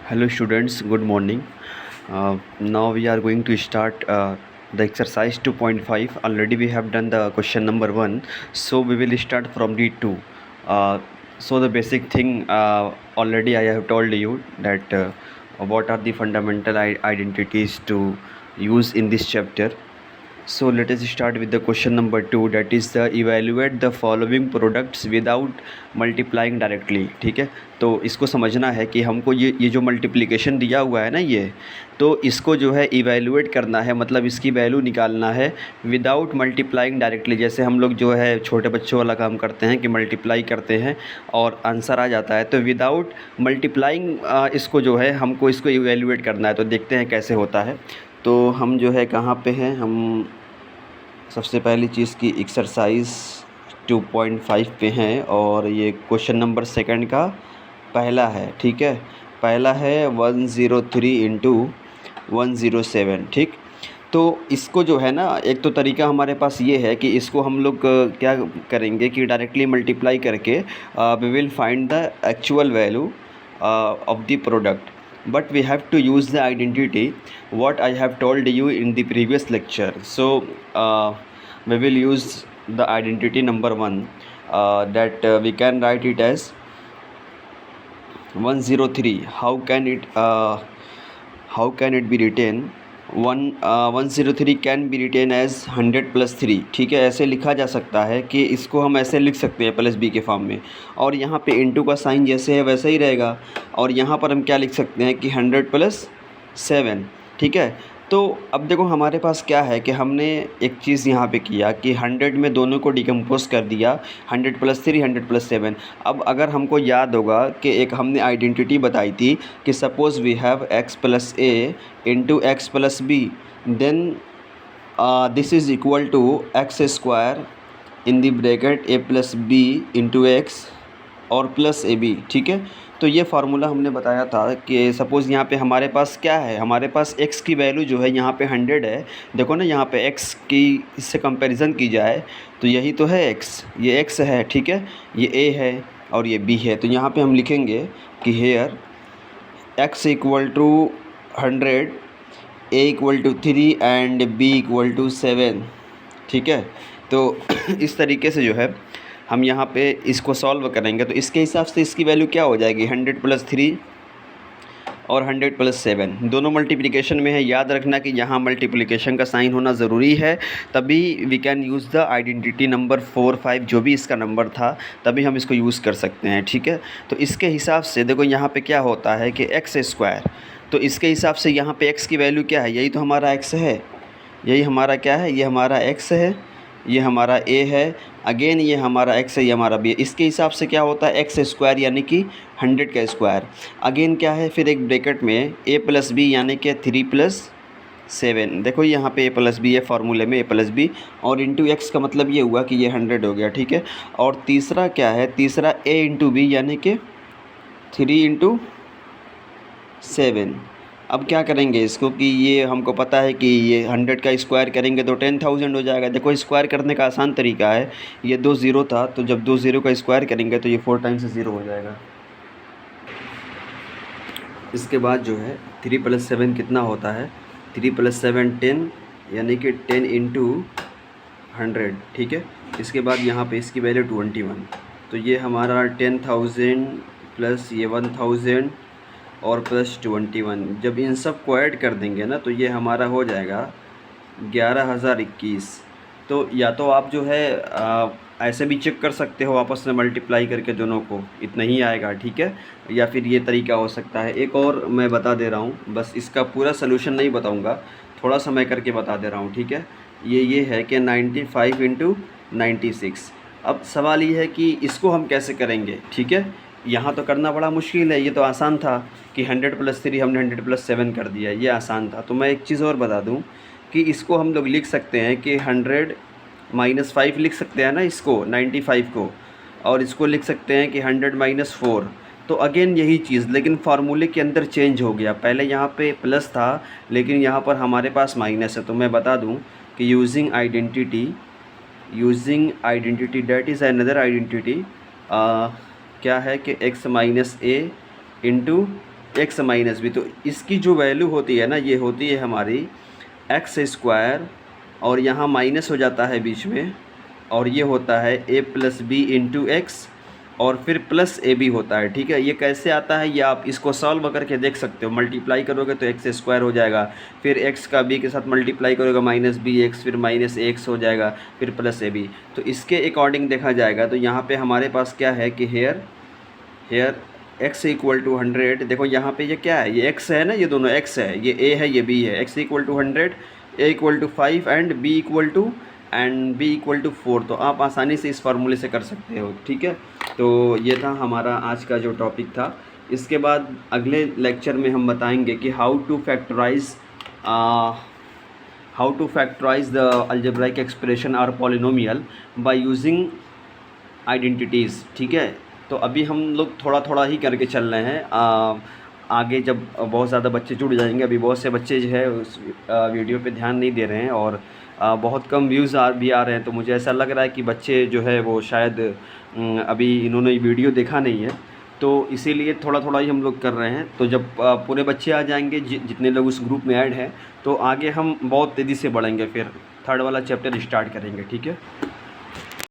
Hello students, good morning. Now we are going to start the exercise 2.5. Already we have done the question number 1. So we will start from the 2. So the basic thing already I have told you that what are the fundamental identities to use in this chapter. So let us start with the question number 2, that is the evaluate the following products without multiplying directly. ठीक है, तो इसको समझना है कि हमको ये जो मल्टीप्लिकेशन दिया हुआ है ना, ये तो इसको जो है इवेलुएट करना है, मतलब इसकी वैल्यू निकालना है विदाउट मल्टीप्लाइंग डायरेक्टली। जैसे हम लोग जो है छोटे बच्चों वाला काम करते हैं कि मल्टीप्लाई करते हैं और आंसर आ जाता है, तो विदाउट मल्टीप्लाइंग इसको जो है हमको इसको इवेलुएट करना है। तो देखते हैं कैसे होता है। तो हम जो है कहाँ पे हैं, हम सबसे पहली चीज़ की एक्सरसाइज 2.5 पे हैं और ये क्वेश्चन नंबर सेकंड का पहला है। ठीक है, पहला है 103 इंटू 107। ठीक, तो इसको जो है ना, एक तो तरीका हमारे पास ये है कि इसको हम लोग क्या करेंगे कि डायरेक्टली मल्टीप्लाई करके we will find the actual value of the product, but we have to use the identity what I have told you in the previous lecture. So we will use the identity number 1, that we can write it as 103. How can it be written? 103 can be written as 100+3। ठीक है, ऐसे लिखा जा सकता है कि इसको हम ऐसे लिख सकते हैं प्लस बी के फॉर्म में, और यहाँ पे इनटू का साइन जैसे है वैसा ही रहेगा, और यहाँ पर हम क्या लिख सकते हैं कि 100+7। ठीक है, तो अब देखो हमारे पास क्या है कि हमने एक चीज़ यहाँ पे किया कि 100 में दोनों को डिकम्पोज कर दिया, 100+3 100+7। अब अगर हमको याद होगा कि एक हमने आइडेंटिटी बताई थी कि suppose we have x+a into x+b, then this is equal to x² in the bracket a+b into x और प्लस AB। ठीक है, तो ये फार्मूला हमने बताया था कि सपोज़ यहाँ पे हमारे पास क्या है, हमारे पास x की वैल्यू जो है यहाँ पे 100 है। देखो ना, यहाँ पे x की इससे कंपैरिजन की जाए तो यही तो है x, ये x है। ठीक है, ये a है और ये b है। तो यहाँ पे हम लिखेंगे कि here x equal to 100, a equal to 3 and b equal to 7। ठीक है, तो इस तरीके से जो है हम यहाँ पे इसको सॉल्व करेंगे, तो इसके हिसाब से इसकी वैल्यू क्या हो जाएगी, 100+3 और 100+7 दोनों मल्टीप्लिकेशन में है। याद रखना कि यहाँ मल्टीप्लिकेशन का साइन होना ज़रूरी है, तभी we can use the identity number 4 5 जो भी इसका नंबर था, तभी हम इसको यूज़ कर सकते हैं। ठीक है, तो इसके हिसाब से देखो यहाँ पे क्या होता है कि x², तो इसके हिसाब से यहाँ पे x की वैल्यू क्या है, यही तो हमारा x है, यही हमारा क्या है, ये हमारा x है, ये हमारा a है, अगेन ये हमारा x है, ये हमारा b है। इसके हिसाब से क्या होता है x² यानी कि 100 का स्क्वायर, अगेन क्या है फिर एक ब्रैकेट में a+b यानी कि 3+7। देखो यहाँ पे a+b है फार्मूले में, a+b और इंटू x का मतलब ये हुआ कि ये 100 हो गया। ठीक है, और तीसरा क्या है, तीसरा a इंटू b यानी कि 3×7। अब क्या करेंगे इसको कि ये हमको पता है कि ये 100 का स्क्वायर करेंगे तो 10,000 हो जाएगा। देखो स्क्वायर करने का आसान तरीका है, ये 2 ज़ीरो था, तो जब 2 ज़ीरो का स्क्वायर करेंगे तो ये 4 टाइम्स 0 हो जाएगा। इसके बाद जो है 3+7 कितना होता है, 3+7 10, यानी कि 10 इंटू 100। ठीक है, इसके बाद यहाँ पे इसकी वैल्यू 21, तो ये हमारा 10,000 प्लस ये 1,000 और प्लस 21। जब इन सब को ऐड कर देंगे ना, तो ये हमारा हो जाएगा 11,021। तो या तो आप जो है ऐसे भी चेक कर सकते हो आपस में मल्टीप्लाई करके दोनों को, इतना ही आएगा। ठीक है, या फिर ये तरीका हो सकता है। एक और मैं बता दे रहा हूँ, बस इसका पूरा सलूशन नहीं बताऊँगा, थोड़ा सा मैं करके बता दे रहा हूँ। ठीक है, ये है कि 95 इंटू 96। अब सवाल ये है कि इसको हम कैसे करेंगे। ठीक है, यहाँ तो करना बड़ा मुश्किल है, ये तो आसान था कि 100+3 हमने 100+7 कर दिया, ये आसान था। तो मैं एक चीज़ और बता दूँ कि इसको हम लोग लिख सकते हैं कि 100-5 लिख सकते हैं ना इसको, 95 को, और इसको लिख सकते हैं कि 100-4। तो अगेन यही चीज़, लेकिन फार्मूले के अंदर चेंज हो गया, पहले यहाँ पे प्लस था लेकिन यहाँ पर हमारे पास माइनस है। तो मैं बता दूँ कि using identity that is another identity क्या है कि x - a into x minus b, तो इसकी जो वैल्यू होती है ना, ये होती है हमारी एक्स स्क्वायर, और यहाँ माइनस हो जाता है बीच में, और ये होता है ए प्लस बी इंटू एक्स, और फिर प्लस ए बी होता है। ठीक है, ये कैसे आता है ये आप इसको सॉल्व करके देख सकते हो। मल्टीप्लाई करोगे तो एक्स स्क्वायर हो जाएगा, फिर एक्स का बी के साथ मल्टीप्लाई करोगे माइनस बी एक्स, फिर माइनस एक्स हो जाएगा, फिर प्लस ए बी। तो इसके अकॉर्डिंग देखा जाएगा तो यहाँ पे हमारे पास क्या है कि हेयर एक्स इक्वल टू 100। देखो यहाँ पे ये क्या है, ये एक्स है ना, ये दोनों एक्स है, ये ए है ये बी है। X equal to 100, a equal to 5 and b equal to 4। तो आप आसानी से इस फार्मूले से कर सकते हो। ठीक है, तो ये था हमारा आज का जो टॉपिक था। इसके बाद अगले लेक्चर में हम बताएंगे कि how to factorise the algebraic expression और पॉलिनोमियल बाय यूजिंग आइडेंटिटीज़। ठीक है, तो अभी हम लोग थोड़ा थोड़ा ही करके चल रहे हैं। आगे जब बहुत ज़्यादा बच्चे जुड़ जाएंगे, अभी बहुत से बच्चे जो है उस वीडियो पे ध्यान नहीं दे रहे हैं, और बहुत कम व्यूज़ भी आ रहे हैं। तो मुझे ऐसा लग रहा है कि बच्चे जो है वो शायद अभी इन्होंने वीडियो देखा नहीं है, तो इसीलिए थोड़ा थोड़ा ही हम लोग कर रहे हैं। तो जब पूरे बच्चे आ जाएंगे, जितने लोग उस ग्रुप में ऐड हैं, तो आगे हम बहुत तेज़ी से बढ़ेंगे, फिर थर्ड वाला चैप्टर स्टार्ट करेंगे। ठीक है।